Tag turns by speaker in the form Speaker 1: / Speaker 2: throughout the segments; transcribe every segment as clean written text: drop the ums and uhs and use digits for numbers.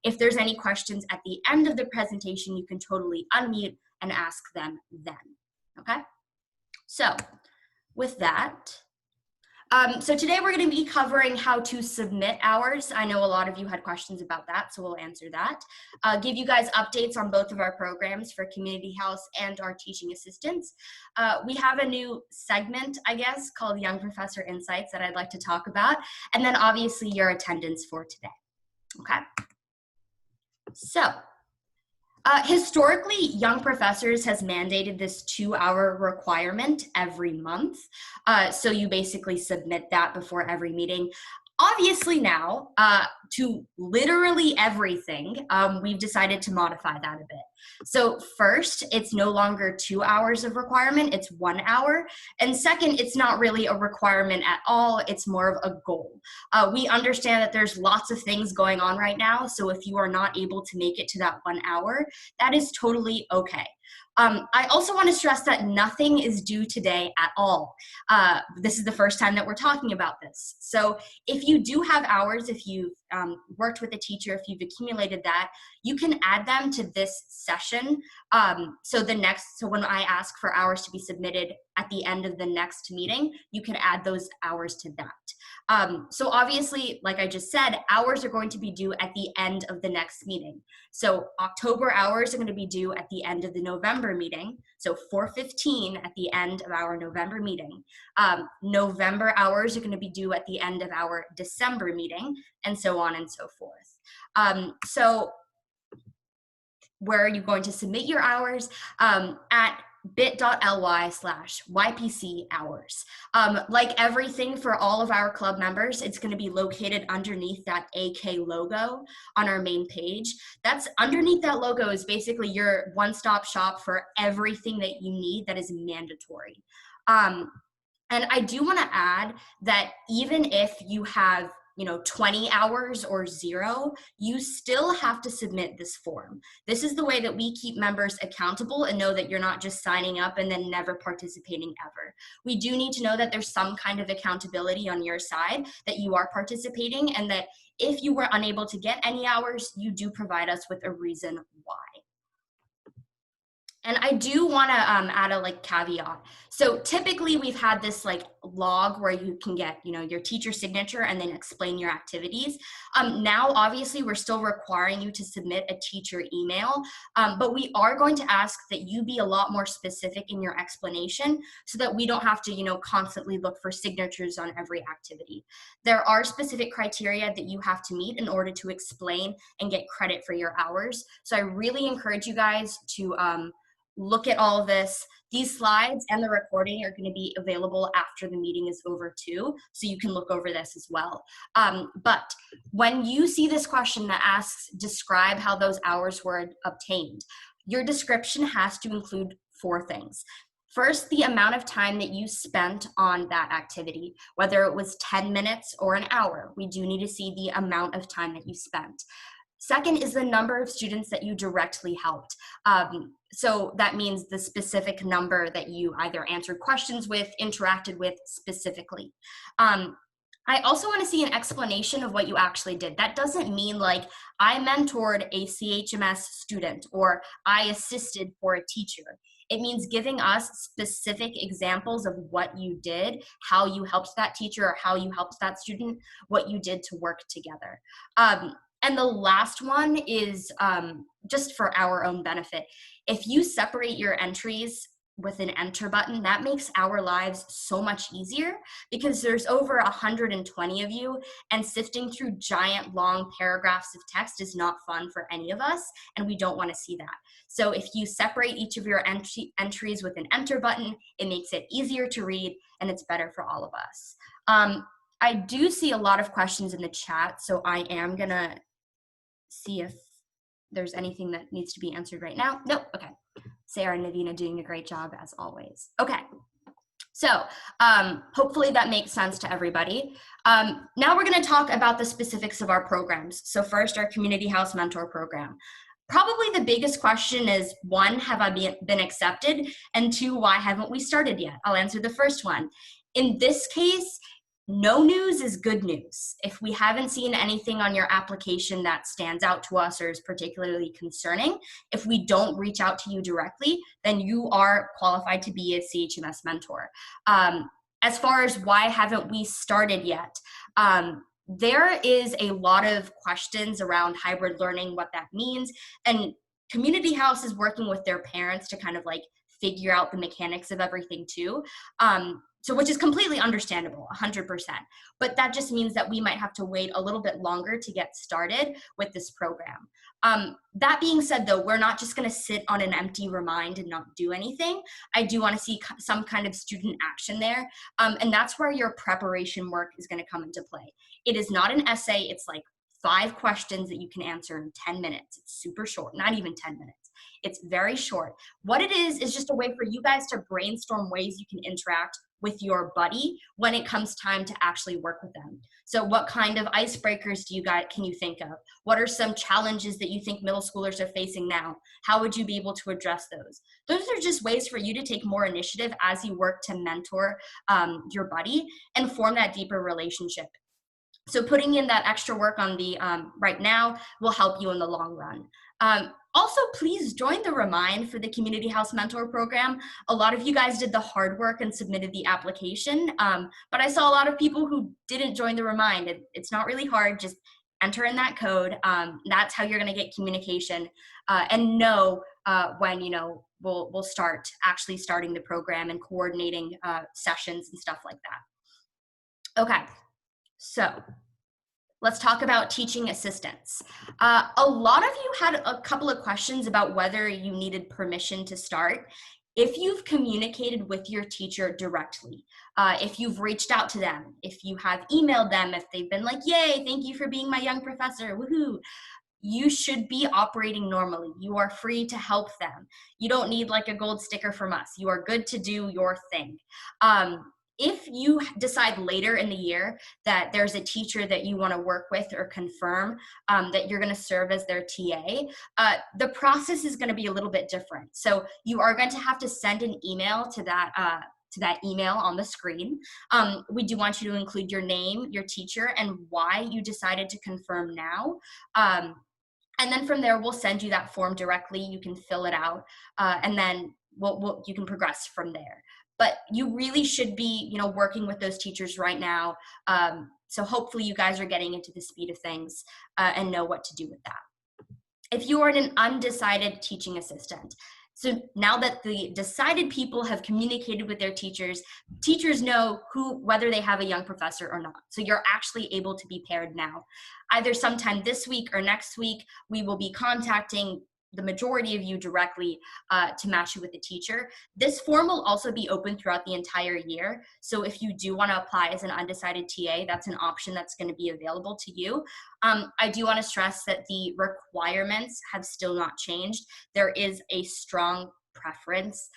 Speaker 1: If there's any questions at the end of the presentation, you can totally unmute and ask them then, okay? So with that, so today we're going to be covering how to submit hours. I know a lot of you had questions about that, so we'll answer that. Give you guys updates on both of our programs for Community House and our teaching assistants. We have a new segment, I guess, called Young Professor Insights that I'd like to talk about, and then obviously your attendance for today, okay? So, historically, Young Professors has mandated this 2-hour requirement every month. So you basically submit that before every meeting. Obviously now, to literally everything, we've decided to modify that a bit. So first, it's no longer 2 hours of requirement, it's 1 hour. And second, it's not really a requirement at all, it's more of a goal. We understand that there's lots of things going on right now, so if you are not able to make it to that 1 hour, that is totally okay. I also want to stress that nothing is due today at all. This is the first time that we're talking about this. So if you do have hours, if you've worked with a teacher, if you've accumulated that, you can add them to this session. So when I ask for hours to be submitted at the end of the next meeting, you can add those hours to that. So obviously, like I just said, hours are going to be due at the end of the next meeting. So October hours are going to be due at the end of the November meeting. So 4:15 at the end of our November meeting. November hours are going to be due at the end of our December meeting, and so on and so forth. So where are you going to submit your hours? At bit.ly/YPC hours. Like everything for all of our club members, it's going to be located underneath that AK logo on our main page. That's underneath that logo is basically your one-stop shop for everything that you need that is mandatory. And I do want to add that even if you have 20 hours or 0, you still have to submit this form. This is the way that we keep members accountable and know that you're not just signing up and then never participating ever. We do need to know that there's some kind of accountability on your side, that you are participating, and that if you were unable to get any hours, you do provide us with a reason why. And I do want to add a caveat. So typically we've had this log where you can get your teacher signature and then explain your activities. Now obviously we're still requiring you to submit a teacher email, but we are going to ask that you be a lot more specific in your explanation so that we don't have to constantly look for signatures on every activity. There are specific criteria that you have to meet in order to explain and get credit for your hours. So I really encourage you guys to look at all of this. These slides and the recording are going to be available after the meeting is over too, so you can look over this as well. But when you see this question that asks, describe how those hours were obtained, your description has to include 4 things. First, the amount of time that you spent on that activity, whether it was 10 minutes or an hour. We do need to see the amount of time that you spent. Second is the number of students that you directly helped. So that means the specific number that you either answered questions with, interacted with specifically. I also want to see an explanation of what you actually did. That doesn't mean I mentored a CHMS student or I assisted for a teacher. It means giving us specific examples of what you did, how you helped that teacher or how you helped that student, what you did to work together. And the last one is just for our own benefit. If you separate your entries with an enter button, that makes our lives so much easier because there's over 120 of you, and sifting through giant long paragraphs of text is not fun for any of us, and we don't want to see that. So if you separate each of your entries with an enter button, it makes it easier to read and it's better for all of us. I do see a lot of questions in the chat, so I am gonna see if there's anything that needs to be answered right now. Nope, okay. Sarah and Navina doing a great job as always. Okay, so hopefully that makes sense to everybody. Now we're gonna talk about the specifics of our programs. So first, our Community House Mentor Program. Probably the biggest question is, 1, have I been accepted? And 2, why haven't we started yet? I'll answer the first one. In this case, no news is good news. If we haven't seen anything on your application that stands out to us or is particularly concerning, if we don't reach out to you directly, then you are qualified to be a CHMS mentor. As far as why haven't we started yet, there is a lot of questions around hybrid learning, what that means, and Community House is working with their parents to kind of like figure out the mechanics of everything too. So which is completely understandable, 100%. But that just means that we might have to wait a little bit longer to get started with this program. That being said, though, we're not just going to sit on an empty remind and not do anything. I do want to see some kind of student action there. And that's where your preparation work is going to come into play. It is not an essay. It's like 5 questions that you can answer in 10 minutes. It's super short, not even 10 minutes. It's very short. What it is just a way for you guys to brainstorm ways you can interact with your buddy when it comes time to actually work with them. So what kind of icebreakers can you think of? What are some challenges that you think middle schoolers are facing now? How would you be able to address those? Those are just ways for you to take more initiative as you work to mentor your buddy and form that deeper relationship. So putting in that extra work on the right now will help you in the long run. Also, please join the Remind for the Community House Mentor Program. A lot of you guys did the hard work and submitted the application, but I saw a lot of people who didn't join the Remind. It's not really hard, just enter in that code. That's how you're gonna get communication and know when, we'll start actually starting the program and coordinating sessions and stuff like that. Okay. So let's talk about teaching assistants. A lot of you had a couple of questions about whether you needed permission to start. If you've communicated with your teacher directly, if you've reached out to them, if you have emailed them, if they've been like, yay, thank you for being my young professor, woohoo, you should be operating normally. You are free to help them. You don't need like a gold sticker from us. You are good to do your thing. If you decide later in the year that there's a teacher that you want to work with or confirm that you're going to serve as their TA, the process is going to be a little bit different. So you are going to have to send an email to that email on the screen. We do want you to include your name, your teacher, and why you decided to confirm now. And then from there, we'll send you that form directly. You can fill it out, and then you can progress from there. But you really should be, working with those teachers right now. So hopefully you guys are getting into the speed of things and know what to do with that. If you are an undecided teaching assistant, so now that the decided people have communicated with their teachers, teachers know whether they have a young professor or not. So you're actually able to be paired now. Either sometime this week or next week, we will be contacting the majority of you directly to match you with a teacher. This form will also be open throughout the entire year. So if you do want to apply as an undecided TA, that's an option that's going to be available to you. I do want to stress that the requirements have still not changed. There is a strong preference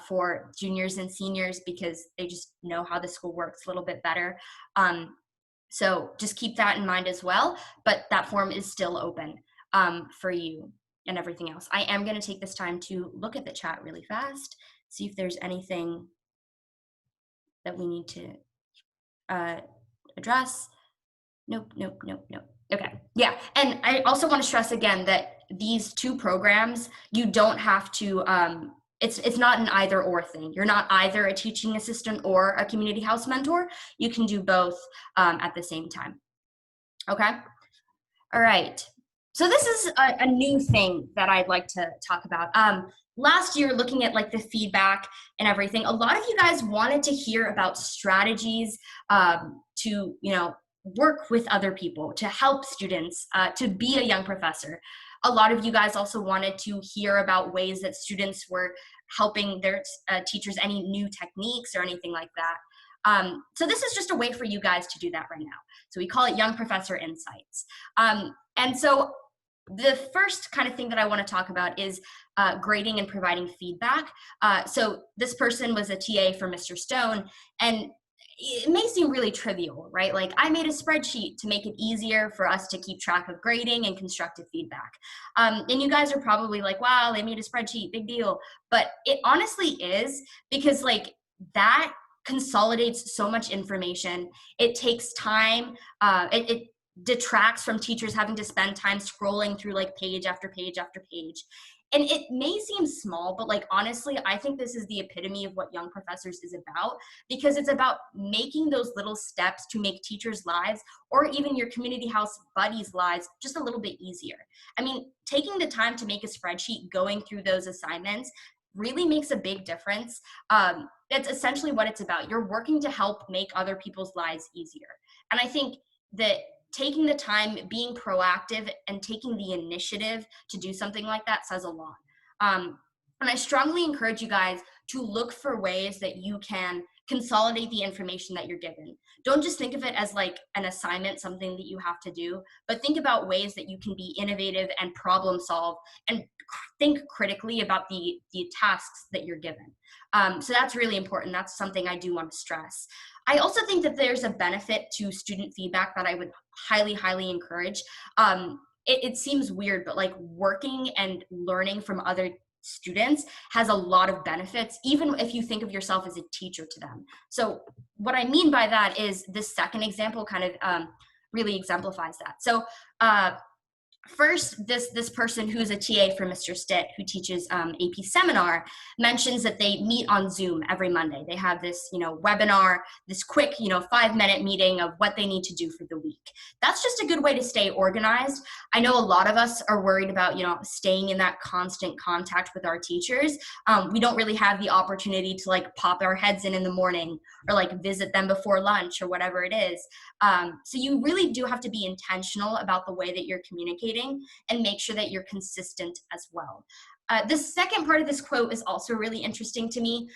Speaker 1: for juniors and seniors because they just know how the school works a little bit better. So just keep that in mind as well. But that form is still open for you and everything else. I am going to take this time to look at the chat really fast, see if there's anything that we need to address. Nope. Okay, yeah, and I also want to stress again that these 2 programs, you don't have to, it's not an either or thing. You're not either a teaching assistant or a community house mentor. You can do both at the same time. Okay, all right. So this is a new thing that I'd like to talk about. Last year, looking at like the feedback and everything, a lot of you guys wanted to hear about strategies to, work with other people, to help students, to be a young professor. A lot of you guys also wanted to hear about ways that students were helping their teachers, any new techniques or anything like that. So this is just a way for you guys to do that right now. So we call it Young Professor Insights. And so the first kind of thing that I want to talk about is grading and providing feedback. So this person was a TA for Mr. Stone, and it may seem really trivial, right? Like I made a spreadsheet to make it easier for us to keep track of grading and constructive feedback. And you guys are probably like, wow, they made a spreadsheet, big deal. But it honestly is, because like that consolidates so much information. It takes time. It detracts from teachers having to spend time scrolling through like page after page after page. And it may seem small, but like honestly, I think this is the epitome of what Young Professors is about, because it's about making those little steps to make teachers' lives or even your community house buddies' lives just a little bit easier. I mean, taking the time to make a spreadsheet, going through those assignments really makes a big difference. That's essentially what it's about. You're working to help make other people's lives easier. And I think that taking the time, being proactive, and taking the initiative to do something like that says a lot. And I strongly encourage you guys to look for ways that you can consolidate the information that you're given. Don't just think of it as like an assignment, something that you have to do, but think about ways that you can be innovative and problem solve and think critically about the tasks that you're given. So that's really important. That's something I do want to stress. I also think that there's a benefit to student feedback that I would highly, highly encourage. It seems weird, but like working and learning from other students has a lot of benefits, even if you think of yourself as a teacher to them. So what I mean by that is this second example kind of really exemplifies that. So first, this person who's a TA for Mr. Stitt, who teaches AP Seminar, mentions that they meet on Zoom every Monday. They have this, webinar, this quick, 5-minute meeting of what they need to do for the week. That's just a good way to stay organized. I know a lot of us are worried about, staying in that constant contact with our teachers. We don't really have the opportunity to like pop our heads in the morning or like visit them before lunch or whatever it is. So you really do have to be intentional about the way that you're communicating and make sure that you're consistent as well. The second part of this quote is also really interesting to me.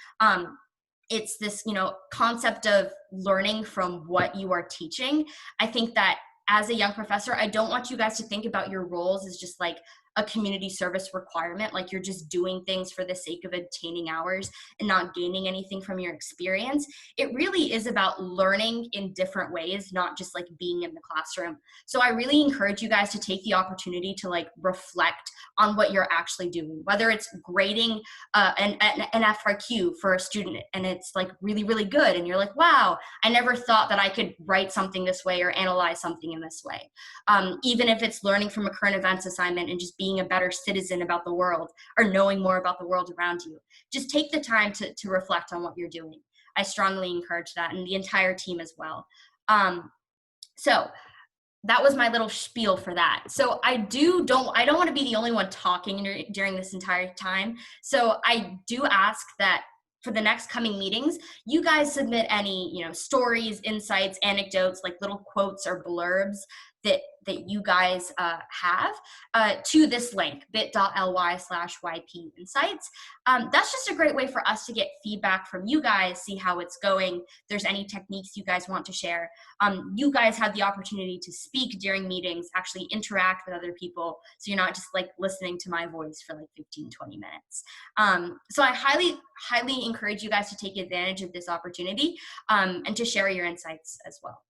Speaker 1: It's this, concept of learning from what you are teaching. I think that as a young professor, I don't want you guys to think about your roles as just like a community service requirement, like you're just doing things for the sake of obtaining hours and not gaining anything from your experience. It really is about learning in different ways, not just like being in the classroom. So I really encourage you guys to take the opportunity to like reflect on what you're actually doing, whether it's grading an FRQ for a student and it's like really, really good. And you're like, wow, I never thought that I could write something this way or analyze something in this way. Even if it's learning from a current events assignment and just being a better citizen about the world or knowing more about the world around you. Just take the time to reflect on what you're doing. I strongly encourage that, and the entire team as well. So that was my little spiel for that. So I don't want to be the only one talking during this entire time. So I do ask that for the next coming meetings, you guys submit any, stories, insights, anecdotes, like little quotes or blurbs that you guys have to this link, bit.ly/YP Insights. That's just a great way for us to get feedback from you guys, see how it's going. If there's any techniques you guys want to share. You guys have the opportunity to speak during meetings, actually interact with other people, so you're not just like listening to my voice for like 15, 20 minutes. So I highly, highly encourage you guys to take advantage of this opportunity and to share your insights as well.